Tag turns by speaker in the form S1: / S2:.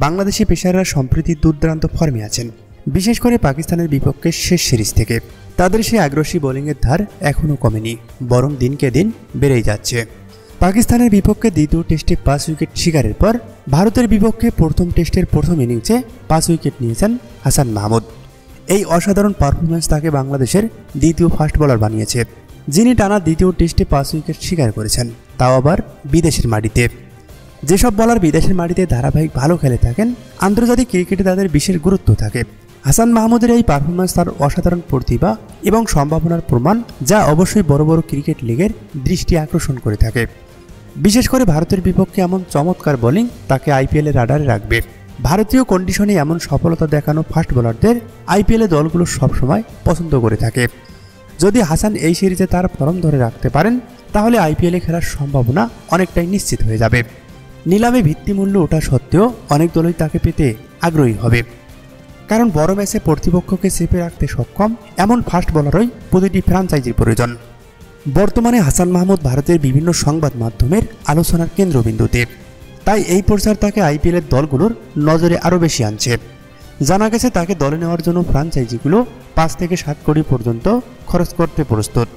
S1: বাংলাদেশি পেসাররা সম্প্রতি দুর্দান্ত ফর্মে আছেন, বিশেষ করে পাকিস্তানের বিপক্ষে শেষ সিরিজ থেকে। তাদের সেই আগ্রাসী বোলিংয়ের ধার এখনও কমেনি, বরং দিনকে দিন বেড়েই যাচ্ছে। পাকিস্তানের বিপক্ষে দ্বিতীয় টেস্টে 5 উইকেট শিকারের পর ভারতের বিপক্ষে প্রথম টেস্টের প্রথম ইনিংসে 5 উইকেট নিয়েছেন হাসান মাহমুদ। এই অসাধারণ পারফরম্যান্স তাকে বাংলাদেশের দ্বিতীয় ফাস্ট বোলার বানিয়েছে, যিনি টানা দ্বিতীয় টেস্টে 5 উইকেট শিকার করেছেন, তাও আবার বিদেশের মাটিতে। যেসব বলার বিদেশের মাটিতে ধারাবাহিক ভালো খেলে থাকেন, আন্তর্জাতিক ক্রিকেটে তাদের বিশেষ গুরুত্ব থাকে। হাসান মাহমুদের এই পারফরম্যান্স তার অসাধারণ প্রতিভা এবং সম্ভাবনার প্রমাণ, যা অবশ্যই বড় বড় ক্রিকেট লিগের দৃষ্টি আকর্ষণ করে থাকে। বিশেষ করে ভারতের বিপক্ষে এমন চমৎকার বোলিং তাকে আইপিএলের রাডারে রাখবে। ভারতীয় কন্ডিশনে এমন সফলতা দেখানো ফাস্ট বোলারদের আইপিএলে দলগুলো সবসময় পছন্দ করে থাকে। যদি হাসান এই সিরিজে তার ফর্ম ধরে রাখতে পারেন, তাহলে আইপিএলে খেলার সম্ভাবনা অনেকটাই নিশ্চিত হয়ে যাবে। নিলামে ভিত্তিমূল্য ওঠা সত্ত্বেও অনেক দলই তাকে পেতে আগ্রহী হবে, কারণ বড় ম্যাচে প্রতিপক্ষকে চেপে রাখতে সক্ষম এমন ফাস্ট বোলারই প্রতিটি ফ্র্যাঞ্চাইজির প্রয়োজন। বর্তমানে হাসান মাহমুদ ভারতের বিভিন্ন সংবাদ মাধ্যমের আলোচনার কেন্দ্রবিন্দুতে, তাই এই প্রচার তাকে আইপিএলের দলগুলোর নজরে আরও বেশি আনছে। জানা গেছে তাকে দলে নেওয়ার জন্য ফ্র্যাঞ্চাইজিগুলো 5 থেকে 7 কোটি পর্যন্ত খরচ করতে প্রস্তুত।